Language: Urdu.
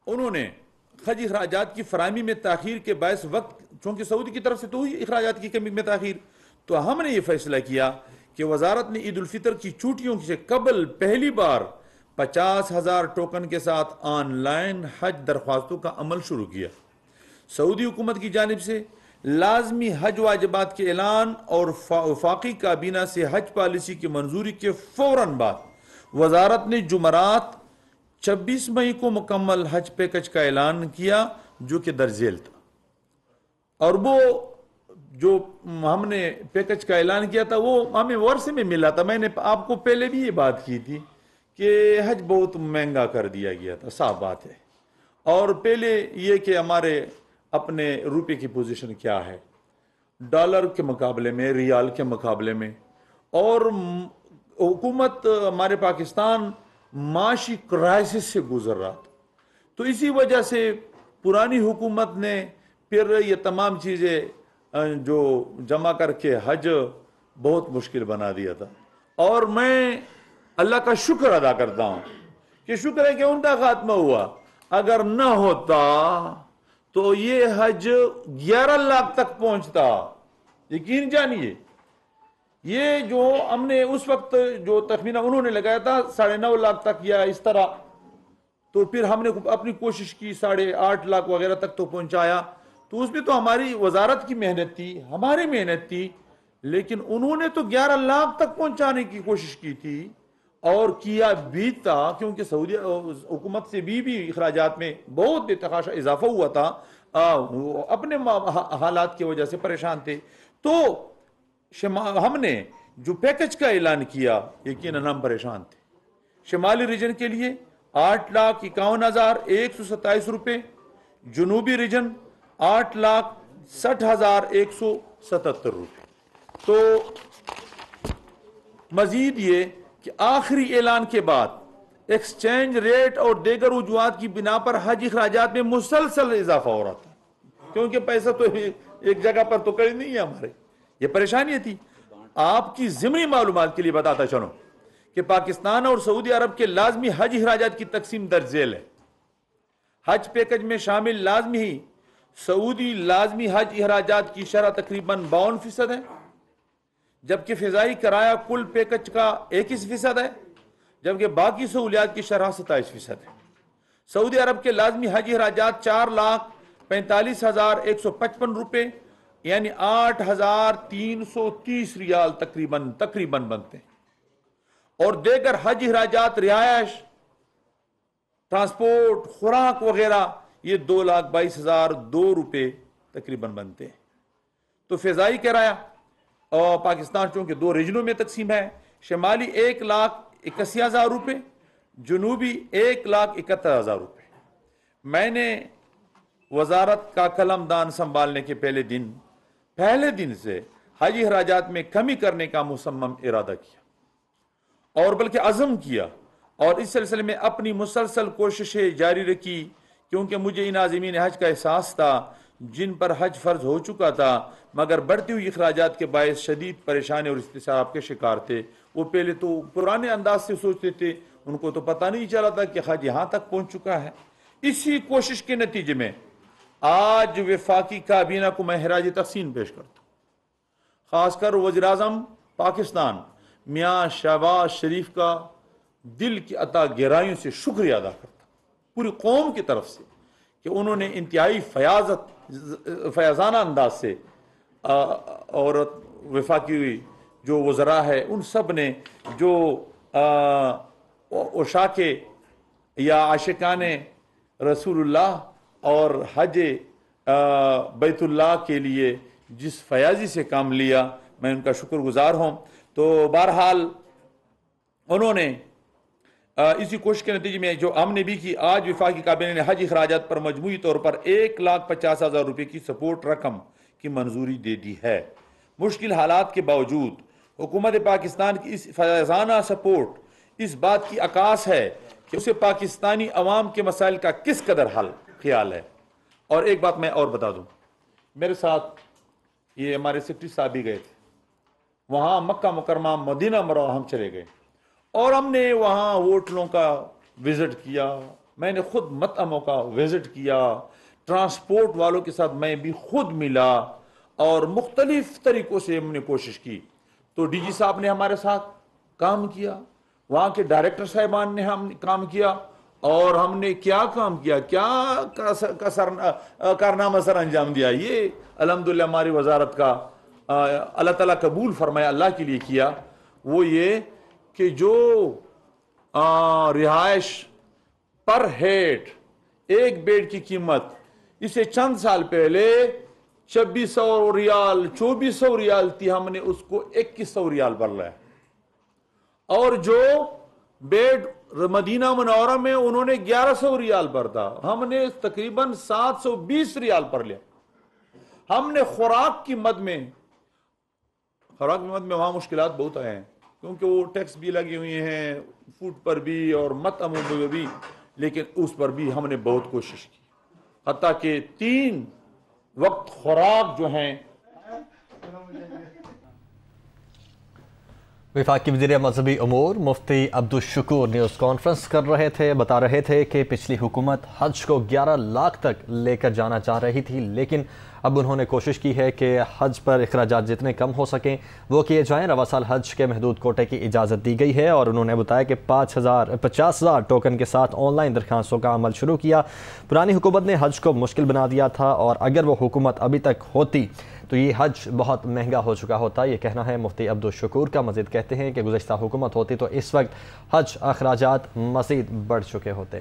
انہوں نے خرچی اخراجات کی فراہمی میں تاخیر کے باعث وقت، چونکہ سعودی کی طرف سے تو ہوئی اخراجات کی کمی میں تاخیر، تو ہم نے یہ فیصلہ کیا کہ وزارت نے عید الفطر کی چھٹیوں سے قبل پہلی بار 50,000 ٹوکن کے ساتھ آن لائن حج درخواستوں کا عمل شروع کیا۔ سعودی حکومت کی جانب سے لازمی حج واجبات کے اعلان اور وفاقی کابینہ سے حج پالیسی کی منظوری کے فوراً بعد وزارت نے جمعرات 26 مئی کو مکمل حج پیکج کا اعلان کیا، جو کہ درج ذیل تھا۔ اور وہ جو ہم نے پیکج کا اعلان کیا تھا وہ ہمیں ورثے میں ملا تھا۔ میں نے آپ کو پہلے بھی یہ بات کی تھی کہ حج بہت مہنگا کر دیا گیا تھا، صاف بات ہے۔ اور پہلے یہ کہ ہمارے اپنے روپے کی پوزیشن کیا ہے ڈالر کے مقابلے میں، ریال کے مقابلے میں، اور حکومت ہمارے پاکستان معاشی کرائسس سے گزر رہا تھا، تو اسی وجہ سے پرانی حکومت نے پھر یہ تمام چیزیں جو جمع کر کے حج بہت مشکل بنا دیا تھا۔ اور میں اللہ کا شکر ادا کرتا ہوں کہ شکر ہے کہ ان کا خاتمہ ہوا، اگر نہ ہوتا تو یہ حج 11 لاکھ تک پہنچتا، یقین جانیے۔ یہ جو ہم نے اس وقت جو تخمینہ انہوں نے لگایا تھا 9.5 لاکھ تک یا اس طرح، تو پھر ہم نے اپنی کوشش کی 8.5 لاکھ وغیرہ تک تو پہنچایا، تو اس میں تو ہماری وزارت کی محنت تھی، ہماری محنت تھی، لیکن انہوں نے تو 11 لاکھ تک پہنچانے کی کوشش کی تھی، اور کیا بھی تھا، کیونکہ سعودی حکومت سے بھی اخراجات میں بہت بے تحاشا اضافہ ہوا تھا، اپنے حالات کی وجہ سے پریشان تھے۔ تو ہم نے جو پیکج کا اعلان کیا، یقیناً ہم پریشان تھے۔ شمالی ریجن کے لیے 8,51,127 روپے، جنوبی ریجن 8,60,177 روپے۔ تو مزید یہ کہ آخری اعلان کے بعد ایکسچینج ریٹ اور دیگر وجوہات کی بنا پر حج اخراجات میں مسلسل اضافہ ہو رہا تھا، کیونکہ پیسہ تو ایک جگہ پر تو کڑی نہیں ہے ہمارے، یہ پریشانی تھی۔ آپ کی ضمنی معلومات کے لیے بتاتا چلوں کہ پاکستان اور سعودی عرب کے لازمی حج اخراجات کی تقسیم درج ذیل ہے۔ حج پیکج میں شامل لازمی سعودی لازمی حج اخراجات کی شرح تقریباً 52% ہے، جبکہ فضائی کرایہ کل پیکج کا 21% ہے، جبکہ باقی سہولیات کی شرح 27% ہے۔ سعودی عرب کے لازمی حج اخراجات 4,45,155 روپے یعنی 8,330 ریال تقریباً بنتے ہیں، اور دیگر حج اخراجات رہائش، ٹرانسپورٹ، خوراک وغیرہ یہ 2,22,002 روپے تقریباً بنتے ہیں۔ تو فضائی کرایہ اور پاکستان چونکہ 2 ریجنوں میں تقسیم ہے، شمالی 1,81,000 روپے، جنوبی 1,71,000 روپے۔ میں نے وزارت کا قلم دان سنبھالنے کے پہلے دن سے حج اخراجات میں کمی کرنے کا مصمم ارادہ کیا، اور بلکہ عزم کیا، اور اس سلسلے میں اپنی مسلسل کوششیں جاری رکھی، کیونکہ مجھے ان عازمین حج کا احساس تھا جن پر حج فرض ہو چکا تھا مگر بڑھتی ہوئی اخراجات کے باعث شدید پریشانی اور اضطراب کے شکار تھے۔ وہ پہلے تو پرانے انداز سے سوچتے تھے، ان کو تو پتہ نہیں چلا تھا کہ حج یہاں تک پہنچ چکا ہے۔ اسی کوشش کے نتیجے میں آج وفاقی کابینہ کو میں خراج تحسین پیش کرتا ہوں، خاص کر وزیر اعظم پاکستان میاں شہباز شریف کا دل کی عطا گہرائیوں سے شکریہ ادا کرتا ہوں، پوری قوم کی طرف سے، کہ انہوں نے انتہائی فیاضانہ انداز سے اور وفاقی جو وزراء ہے ان سب نے جو عشاق یا عاشقان رسول اللہ اور حج بیت اللہ کے لیے جس فیاضی سے کام لیا، میں ان کا شکر گزار ہوں۔ تو بہرحال انہوں نے اسی کوشش کے نتیجے میں جو ہم نے بھی کی، آج وفاقی کابینہ نے حج اخراجات پر مجموعی طور پر 1,50,000 روپے کی سپورٹ رقم کی منظوری دے دی ہے۔ مشکل حالات کے باوجود حکومت پاکستان کی اس فیاضانہ سپورٹ اس بات کی عکاس ہے کہ اسے پاکستانی عوام کے مسائل کا کس قدر خیال ہے۔ اور ایک بات میں اور بتا دوں، میرے ساتھ یہ ہمارے سیکرٹری صاحب بھی گئے تھے، وہاں مکہ مکرمہ مدینہ منورہ ہم چلے گئے، اور ہم نے وہاں ہوٹلوں کا وزٹ کیا، میں نے خود مطعموں کا وزٹ کیا، ٹرانسپورٹ والوں کے ساتھ میں بھی خود ملا، اور مختلف طریقوں سے ہم نے کوشش کی۔ تو ڈی جی صاحب نے ہمارے ساتھ کام کیا، وہاں کے ڈائریکٹر صاحبان نے ہم کام کیا، اور ہم نے کیا کام کیا، کیا کارنامہ سر انجام دیا۔ یہ الحمدللہ ہماری وزارت کا اللہ تعالیٰ قبول فرمایا، اللہ کے لیے کیا، وہ یہ کہ جو رہائش پر ہیڈ ایک بیڈ کی قیمت اسے چند سال پہلے 2600 ریال 2400 ریال تھی، ہم نے اس کو 2100 ریال پر لایا، اور جو بیڈ مدینہ منورہ میں انہوں نے 1100 ریال پر تھا، ہم نے تقریباً 720 ریال پر لیا۔ ہم نے خوراک کی مد میں وہاں مشکلات بہت آئے ہیں، کیونکہ وہ ٹیکس بھی لگے ہوئے ہیں فوڈ پر بھی اور مطعموں پر بھی، لیکن اس پر بھی ہم نے بہت کوشش کی، حتیٰ کہ 3 وقت خوراک جو ہیں۔ وفاقی وزیر مذہبی امور مفتی عبدالشکور نیوز کانفرنس کر رہے تھے، بتا رہے تھے کہ پچھلی حکومت حج کو 11 لاکھ تک لے کر جانا چاہ رہی تھی، لیکن اب انہوں نے کوشش کی ہے کہ حج پر اخراجات جتنے کم ہو سکیں وہ کیے جائیں۔ رواں سال حج کے محدود کوٹے کی اجازت دی گئی ہے، اور انہوں نے بتایا کہ 50,000 ٹوکن کے ساتھ آن لائن درخواستوں کا عمل شروع کیا۔ پرانی حکومت نے حج کو مشکل بنا دیا تھا، اور اگر وہ حکومت ابھی تک ہوتی تو یہ حج بہت مہنگا ہو چکا ہوتا، یہ کہنا ہے مفتی عبدالشکور کا۔ مزید کہتے ہیں کہ گزشتہ حکومت ہوتی تو اس وقت حج اخراجات مزید بڑھ چکے ہوتے۔